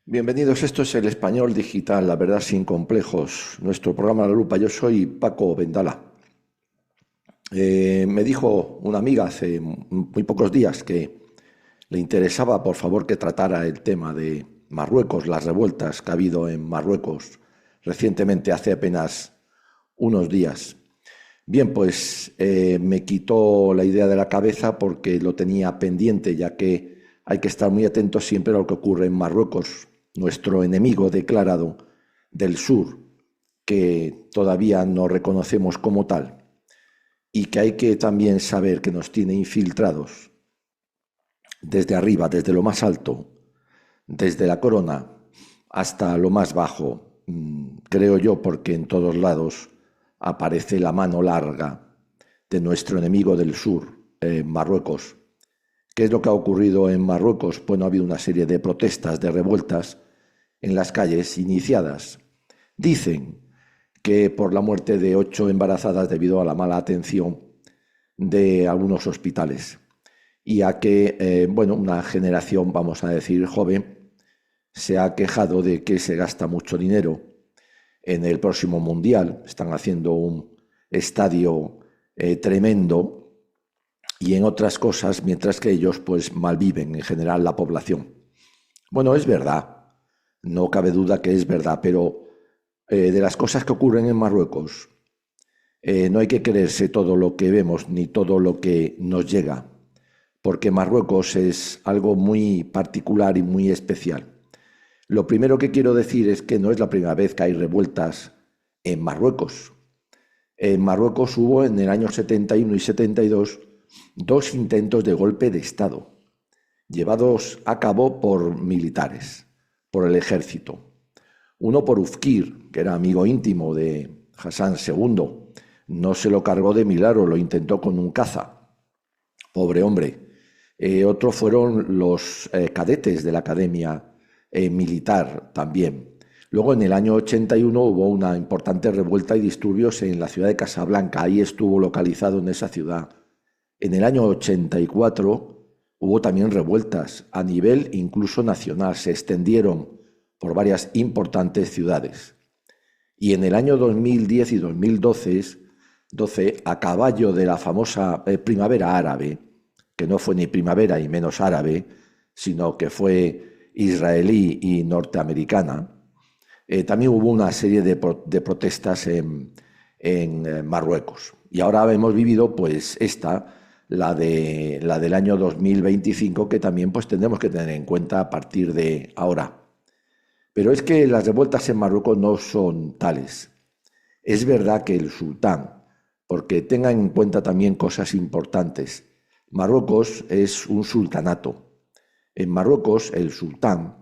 Bienvenidos, esto es el Español Digital, la verdad sin complejos. Nuestro programa La Lupa, yo soy Paco Vendala. Me dijo una amiga hace muy pocos días que le interesaba, por favor, que tratara el tema de Marruecos, las revueltas que ha habido en Marruecos recientemente, hace apenas unos días. Bien, pues me quitó la idea de la cabeza porque lo tenía pendiente, ya que hay que estar muy atentos siempre a lo que ocurre en Marruecos, nuestro enemigo declarado del sur, que todavía no reconocemos como tal, y que hay que también saber que nos tiene infiltrados desde arriba, desde lo más alto, desde la corona hasta lo más bajo, creo yo, porque en todos lados aparece la mano larga de nuestro enemigo del sur, Marruecos. ¿Qué es lo que ha ocurrido en Marruecos? Bueno, ha habido una serie de protestas, de revueltas en las calles iniciadas. Dicen que por la muerte de 8 embarazadas debido a la mala atención de algunos hospitales y a que, bueno, una generación, vamos a decir, joven, se ha quejado de que se gasta mucho dinero en el próximo Mundial. Están haciendo un estadio tremendo y en otras cosas, mientras que ellos pues malviven en general la población. Bueno, es verdad, no cabe duda que es verdad, pero de las cosas que ocurren en Marruecos, no hay que creerse todo lo que vemos ni todo lo que nos llega, porque Marruecos es algo muy particular y muy especial. Lo primero que quiero decir es que no es la primera vez que hay revueltas en Marruecos. En Marruecos hubo en el año 71 y 72 dos intentos de golpe de Estado, llevados a cabo por militares, por el ejército. Uno por Ufkir, que era amigo íntimo de Hassan II. No se lo cargó de milagro, lo intentó con un caza. Pobre hombre. Otro fueron los cadetes de la Academia Militar también. Luego en el año 81 hubo una importante revuelta y disturbios en la ciudad de Casablanca. Ahí estuvo localizado en esa ciudad. En el año 84 hubo también revueltas a nivel incluso nacional. Se extendieron por varias importantes ciudades. Y en el año 2010 y 2012, a caballo de la famosa primavera árabe, que no fue ni primavera y menos árabe, sino que fue israelí y norteamericana, también hubo una serie de protestas en Marruecos. Y ahora hemos vivido pues esta, la del año 2025, que también pues tendremos que tener en cuenta a partir de ahora. Pero es que las revueltas en Marruecos no son tales. Es verdad que el sultán, porque tengan en cuenta también cosas importantes, Marruecos es un sultanato. En Marruecos el sultán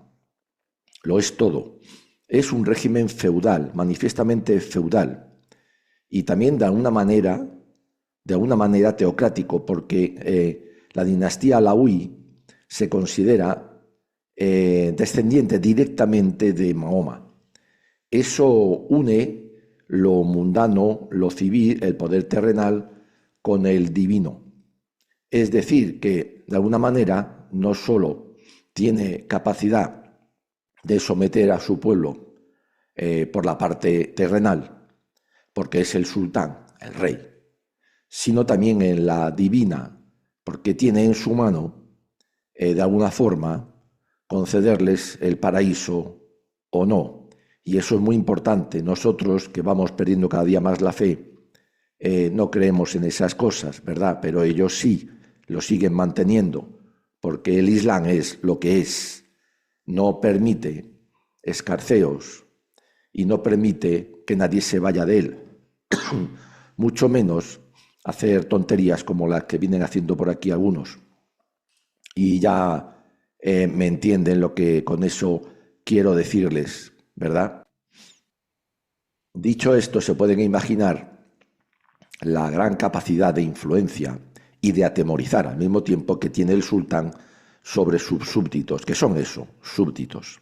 lo es todo. Es un régimen feudal, manifiestamente feudal, y también de alguna manera teocrático, porque la dinastía alauí se considera descendiente directamente de Mahoma. Eso une lo mundano, lo civil, el poder terrenal, con el divino. Es decir, que de alguna manera no solo tiene capacidad de someter a su pueblo por la parte terrenal, porque es el sultán, el rey, sino también en la divina, porque tiene en su mano, de alguna forma, concederles el paraíso o no. Y eso es muy importante. Nosotros, que vamos perdiendo cada día más la fe, no creemos en esas cosas, ¿verdad? Pero ellos sí lo siguen manteniendo, porque el Islam es lo que es. No permite escarceos y no permite que nadie se vaya de él. Mucho menos hacer tonterías como las que vienen haciendo por aquí algunos. Y ya me entienden lo que con eso quiero decirles, ¿verdad? Dicho esto, se pueden imaginar la gran capacidad de influencia y de atemorizar al mismo tiempo que tiene el sultán sobre sus súbditos, que son eso, súbditos.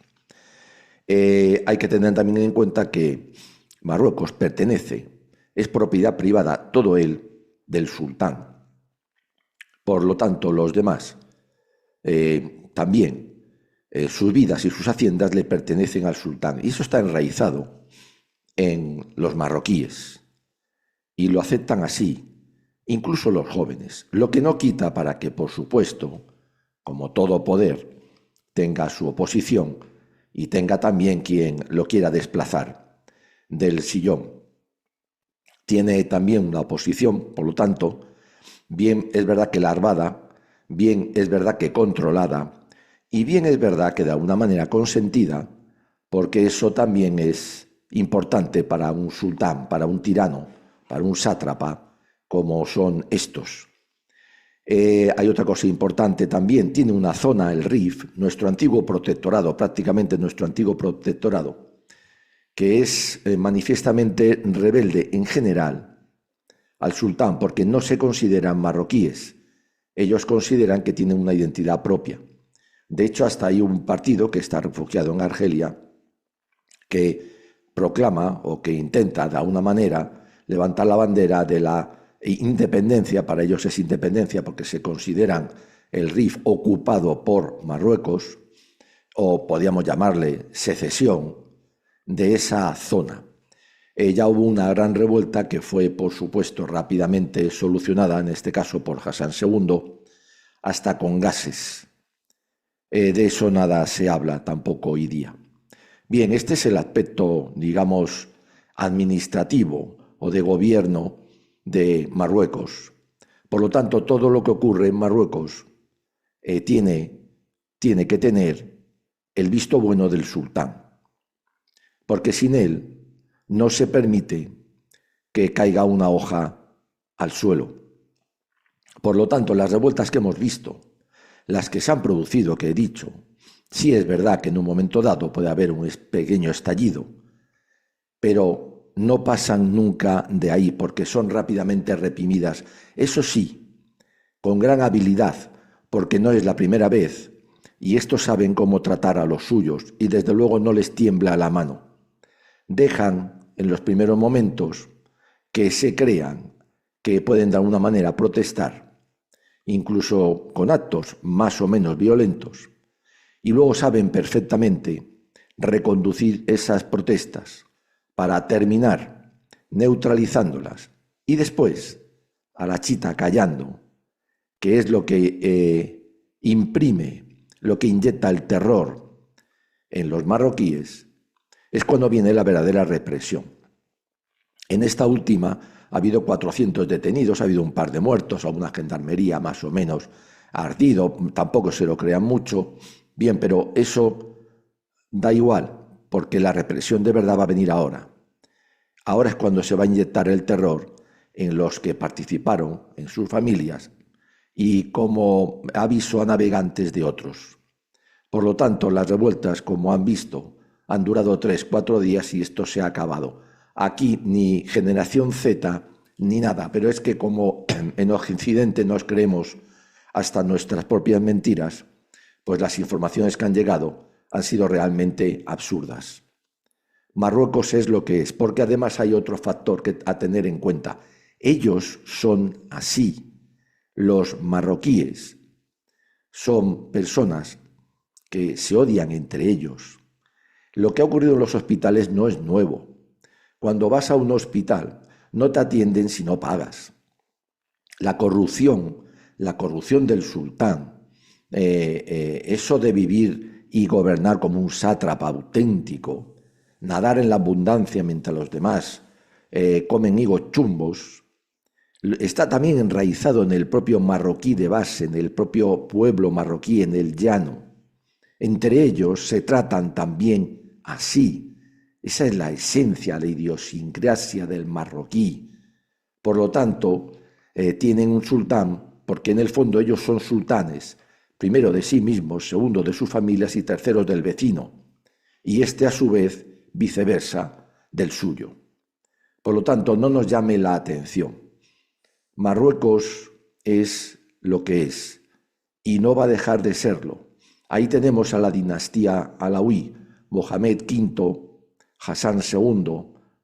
Hay que tener también en cuenta que Marruecos pertenece, es propiedad privada, todo él, del sultán. Por lo tanto, los demás también sus vidas y sus haciendas le pertenecen al sultán. Y eso está enraizado en los marroquíes. Y lo aceptan así, incluso los jóvenes. Lo que no quita para que, por supuesto, como todo poder, tenga su oposición y tenga también quien lo quiera desplazar del sillón. Tiene también una oposición, por lo tanto, bien es verdad que larvada, bien es verdad que controlada, y bien es verdad que de alguna manera consentida, porque eso también es importante para un sultán, para un tirano, para un sátrapa, como son estos. Hay otra cosa importante también, tiene una zona, el Rif, nuestro antiguo protectorado, prácticamente nuestro antiguo protectorado, que es manifiestamente rebelde en general al sultán, porque no se consideran marroquíes. Ellos consideran que tienen una identidad propia. De hecho, hasta hay un partido que está refugiado en Argelia que proclama o que intenta de alguna manera levantar la bandera de la independencia. Para ellos es independencia porque se consideran el Rif ocupado por Marruecos, o podríamos llamarle secesión de esa zona. Ya hubo una gran revuelta que fue, por supuesto, rápidamente solucionada, en este caso por Hassan II, hasta con gases. De eso nada se habla tampoco hoy día. Bien, este es el aspecto, digamos, administrativo o de gobierno de Marruecos. Por lo tanto, todo lo que ocurre en Marruecos tiene que tener el visto bueno del sultán, porque sin él no se permite que caiga una hoja al suelo. Por lo tanto, las revueltas que hemos visto, las que se han producido, que he dicho, sí es verdad que en un momento dado puede haber un pequeño estallido, pero no pasan nunca de ahí porque son rápidamente reprimidas. Eso sí, con gran habilidad, porque no es la primera vez, y estos saben cómo tratar a los suyos y desde luego no les tiembla la mano. Dejan en los primeros momentos que se crean que pueden de alguna manera protestar, incluso con actos más o menos violentos, y luego saben perfectamente reconducir esas protestas para terminar neutralizándolas y después a la chita callando, que es lo que imprime, lo que inyecta el terror en los marroquíes, es cuando viene la verdadera represión. En esta última ha habido 400 detenidos, ha habido un par de muertos, alguna gendarmería más o menos ha ardido, tampoco se lo crean mucho. Bien, pero eso da igual, porque la represión de verdad va a venir ahora. Ahora es cuando se va a inyectar el terror en los que participaron, en sus familias, y como aviso a navegantes de otros. Por lo tanto, las revueltas, como han visto, han durado 3-4 días y esto se ha acabado. Aquí ni generación Z ni nada, pero es que como en Occidente nos creemos hasta nuestras propias mentiras, pues las informaciones que han llegado han sido realmente absurdas. Marruecos es lo que es, porque además hay otro factor a tener en cuenta. Ellos son así. Los marroquíes son personas que se odian entre ellos. Lo que ha ocurrido en los hospitales no es nuevo. Cuando vas a un hospital, no te atienden si no pagas. La corrupción del sultán, eso de vivir y gobernar como un sátrapa auténtico, nadar en la abundancia mientras los demás comen higos chumbos, está también enraizado en el propio marroquí de base, en el propio pueblo marroquí, en el llano. Entre ellos se tratan también así. Esa es la esencia, la idiosincrasia del marroquí. Por lo tanto, tienen un sultán, porque en el fondo ellos son sultanes, primero de sí mismos, segundo de sus familias y tercero del vecino, y este a su vez viceversa del suyo. Por lo tanto, no nos llame la atención. Marruecos es lo que es y no va a dejar de serlo. Ahí tenemos a la dinastía alauí, Mohamed V, Hassan II,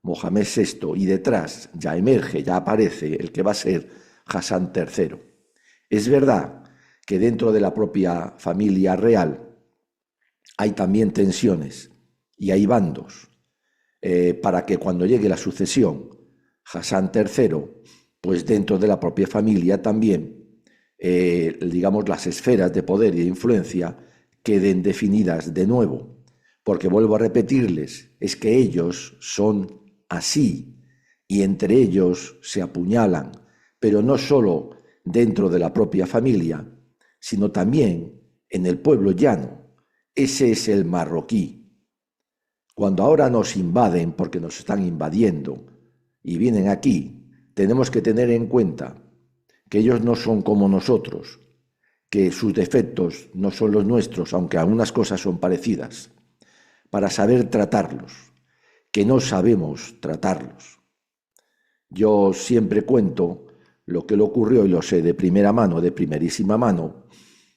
Mohamed VI, y detrás ya emerge, ya aparece el que va a ser Hassan III. Es verdad que dentro de la propia familia real hay también tensiones y hay bandos para que cuando llegue la sucesión, Hassan III, pues dentro de la propia familia también, digamos, las esferas de poder y de influencia queden definidas de nuevo. Porque vuelvo a repetirles, es que ellos son así y entre ellos se apuñalan, pero no solo dentro de la propia familia, sino también en el pueblo llano. Ese es el marroquí. Cuando ahora nos invaden, porque nos están invadiendo, y vienen aquí, tenemos que tener en cuenta que ellos no son como nosotros, que sus defectos no son los nuestros, aunque algunas cosas son parecidas, para saber tratarlos, que no sabemos tratarlos. Yo siempre cuento lo que le ocurrió, y lo sé de primera mano, de primerísima mano,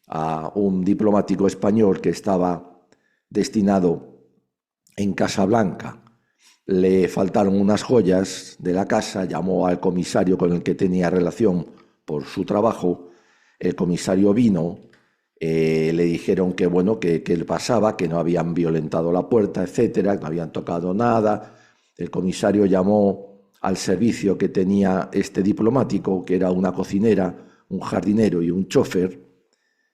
a un diplomático español que estaba destinado en Casablanca. Le faltaron unas joyas de la casa, llamó al comisario con el que tenía relación por su trabajo, el comisario vino, le dijeron que bueno, que él pasaba, que no habían violentado la puerta, etcétera, no habían tocado nada. El comisario llamó al servicio que tenía este diplomático, que era una cocinera, un jardinero y un chofer,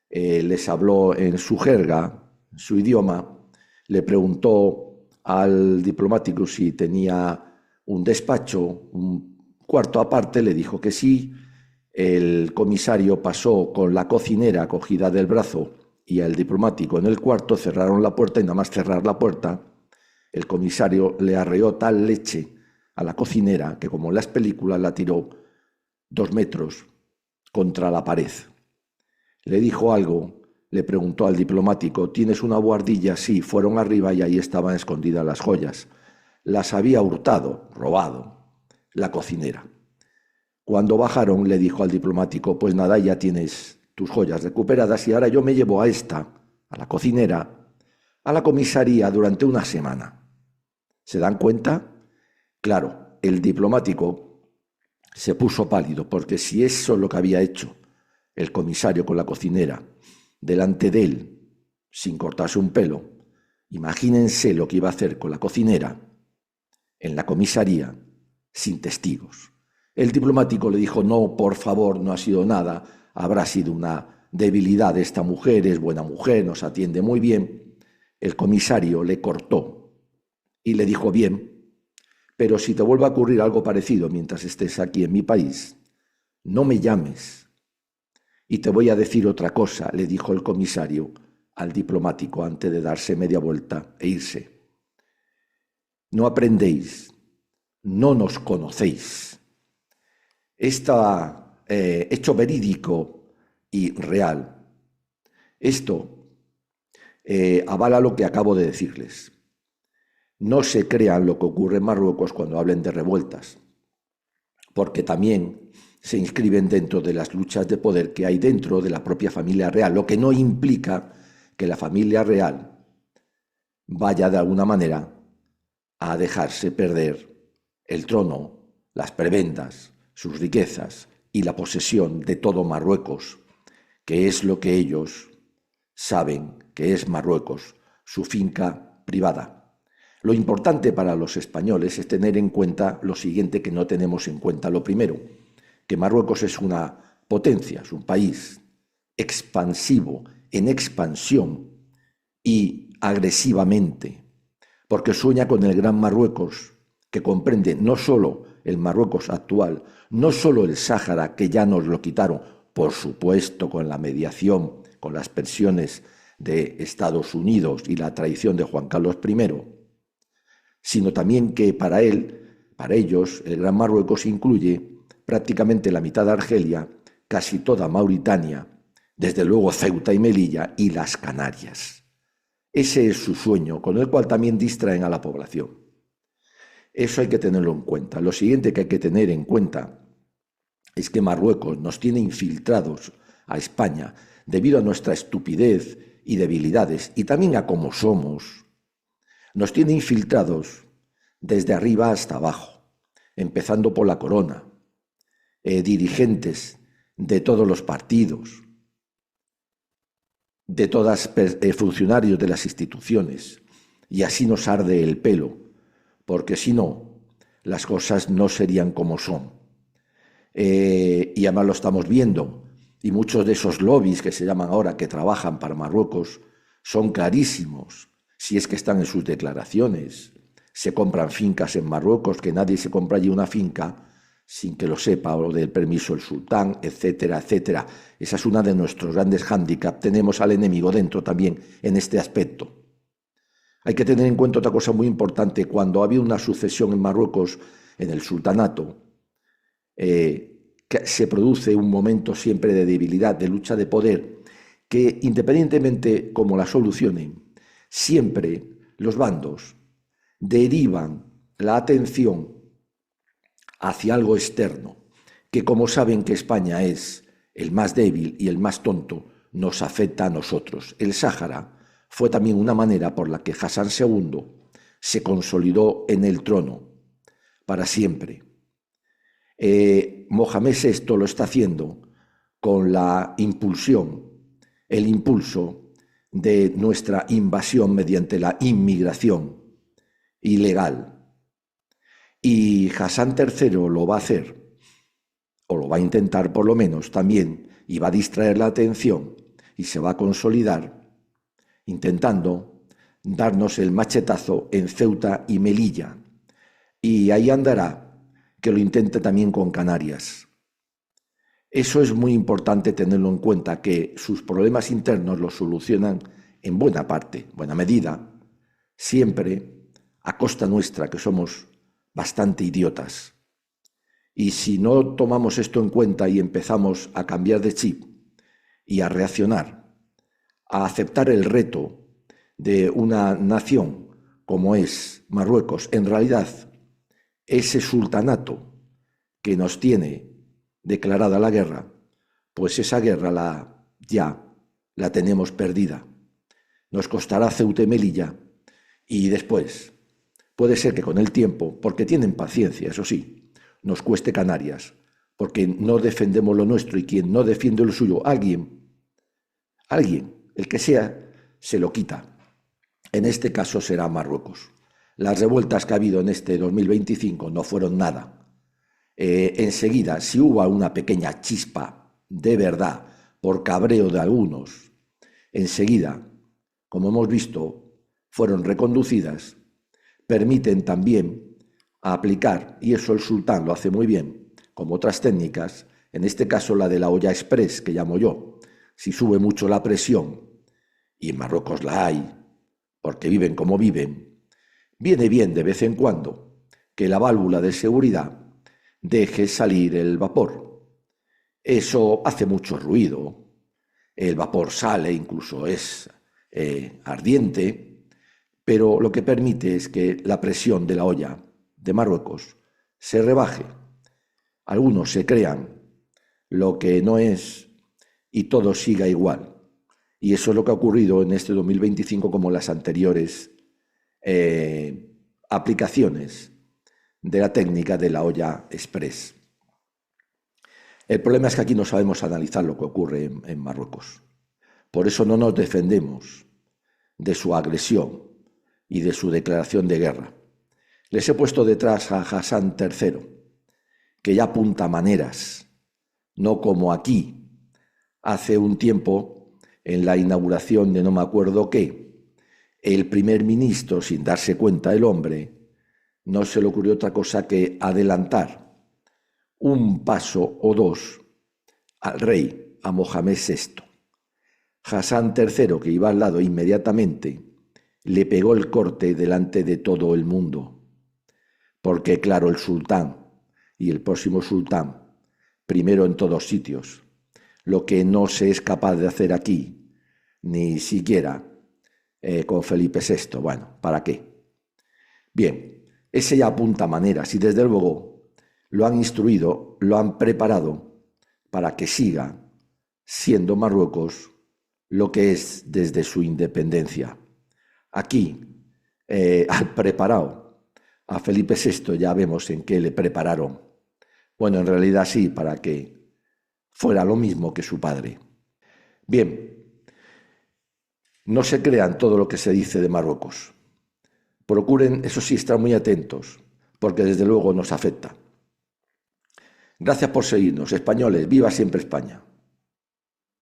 les habló en su jerga, en su idioma, le preguntó al diplomático si tenía un despacho, un cuarto aparte, le dijo que sí. El comisario pasó con la cocinera cogida del brazo y el diplomático en el cuarto, cerraron la puerta y nada más cerrar la puerta, el comisario le arreó tal leche a la cocinera que, como en las películas, la tiró 2 metros contra la pared. Le dijo algo, le preguntó al diplomático: ¿tienes una buhardilla? Sí, fueron arriba y ahí estaban escondidas las joyas. Las había hurtado, robado, la cocinera. Cuando bajaron, le dijo al diplomático: pues nada, ya tienes tus joyas recuperadas y ahora yo me llevo a esta, a la cocinera, a la comisaría durante una semana. ¿Se dan cuenta? Claro, el diplomático se puso pálido, porque si eso es lo que había hecho el comisario con la cocinera delante de él, sin cortarse un pelo, imagínense lo que iba a hacer con la cocinera en la comisaría sin testigos. El diplomático le dijo: no, por favor, no ha sido nada, habrá sido una debilidad de esta mujer, es buena mujer, nos atiende muy bien. El comisario le cortó y le dijo: bien, pero si te vuelve a ocurrir algo parecido mientras estés aquí en mi país, no me llames. Y te voy a decir otra cosa, le dijo el comisario al diplomático antes de darse media vuelta e irse. No aprendéis, no nos conocéis. Este hecho verídico y real, esto avala lo que acabo de decirles. No se crean lo que ocurre en Marruecos cuando hablen de revueltas, porque también se inscriben dentro de las luchas de poder que hay dentro de la propia familia real, lo que no implica que la familia real vaya de alguna manera a dejarse perder el trono, las prebendas, sus riquezas y la posesión de todo Marruecos, que es lo que ellos saben que es Marruecos, su finca privada. Lo importante para los españoles es tener en cuenta lo siguiente que no tenemos en cuenta. Lo primero, que Marruecos es una potencia, es un país expansivo, en expansión y agresivamente, porque sueña con el gran Marruecos, que comprende no solo el Marruecos actual, no solo el Sáhara, que ya nos lo quitaron, por supuesto con la mediación, con las presiones de Estados Unidos y la traición de Juan Carlos I, sino también que para ellos, el Gran Marruecos incluye prácticamente la mitad de Argelia, casi toda Mauritania, desde luego Ceuta y Melilla y las Canarias. Ese es su sueño, con el cual también distraen a la población. Eso hay que tenerlo en cuenta. Lo siguiente que hay que tener en cuenta es que Marruecos nos tiene infiltrados a España debido a nuestra estupidez y debilidades, y también a cómo somos. Nos tiene infiltrados desde arriba hasta abajo, empezando por la corona, dirigentes de todos los partidos, de todos funcionarios de las instituciones, y así nos arde el pelo, porque si no, las cosas no serían como son. Y además lo estamos viendo, y muchos de esos lobbies que se llaman ahora, que trabajan para Marruecos, son clarísimos, si es que están en sus declaraciones. Se compran fincas en Marruecos, que nadie se compra allí una finca sin que lo sepa, o del permiso del sultán, etcétera, etcétera. Esa es una de nuestros grandes hándicaps. Tenemos al enemigo dentro también en este aspecto. Hay que tener en cuenta otra cosa muy importante. Cuando había una sucesión en Marruecos, en el sultanato, que se produce un momento siempre de debilidad, de lucha de poder, que independientemente cómo la solucionen, siempre los bandos derivan la atención hacia algo externo, que como saben que España es el más débil y el más tonto, nos afecta a nosotros. El Sáhara fue también una manera por la que Hassan II se consolidó en el trono para siempre. Mohamed VI lo está haciendo con la impulsión, el impulso de nuestra invasión mediante la inmigración ilegal. Y Hassan III lo va a hacer, o lo va a intentar por lo menos también, y va a distraer la atención y se va a consolidar intentando darnos el machetazo en Ceuta y Melilla. Y ahí andará, que lo intente también con Canarias. Eso es muy importante tenerlo en cuenta, que sus problemas internos los solucionan en buena parte, buena medida, siempre a costa nuestra, que somos bastante idiotas. Y si no tomamos esto en cuenta y empezamos a cambiar de chip y a reaccionar, a aceptar el reto de una nación como es Marruecos, en realidad ese sultanato que nos tiene declarada la guerra, pues esa guerra ya la tenemos perdida. Nos costará Ceuta y Melilla, y después puede ser que con el tiempo, porque tienen paciencia, eso sí, nos cueste Canarias, porque no defendemos lo nuestro, y quien no defiende lo suyo, alguien, el que sea, se lo quita. En este caso será Marruecos. Las revueltas que ha habido en este 2025 no fueron nada. Enseguida, si hubo una pequeña chispa de verdad por cabreo de algunos, enseguida, como hemos visto, fueron reconducidas, permiten también aplicar, y eso el sultán lo hace muy bien, como otras técnicas, en este caso la de la olla express, que llamo yo. Si sube mucho la presión, y en Marruecos la hay, porque viven como viven, viene bien de vez en cuando que la válvula de seguridad deje salir el vapor. Eso hace mucho ruido, el vapor sale, incluso es ardiente, pero lo que permite es que la presión de la olla de Marruecos se rebaje. Algunos se crean lo que no es y todo siga igual. Y eso es lo que ha ocurrido en este 2025, como las anteriores aplicaciones de la técnica de la olla express. El problema es que aquí no sabemos analizar lo que ocurre en Marruecos. Por eso no nos defendemos de su agresión y de su declaración de guerra. Les he puesto detrás a Hassan III, que ya apunta maneras, no como aquí, hace un tiempo, en la inauguración de no me acuerdo qué, el primer ministro, sin darse cuenta el hombre, no se le ocurrió otra cosa que adelantar un paso o dos al rey, a Mohamed VI. Hassan III, que iba al lado inmediatamente, le pegó el corte delante de todo el mundo. Porque, claro, el sultán y el próximo sultán, primero en todos sitios, lo que no se es capaz de hacer aquí, ni siquiera con Felipe VI. Bueno, ¿para qué? Bien, ese ya apunta maneras, y desde luego lo han instruido, lo han preparado para que siga siendo Marruecos lo que es desde su independencia. Aquí, al preparado, a Felipe VI ya vemos en qué le prepararon. Bueno, en realidad sí, para que fuera lo mismo que su padre. Bien, No se crean todo lo que se dice de Marruecos. Procuren, eso sí, estar muy atentos, porque desde luego nos afecta. Gracias por seguirnos, españoles. Viva siempre España.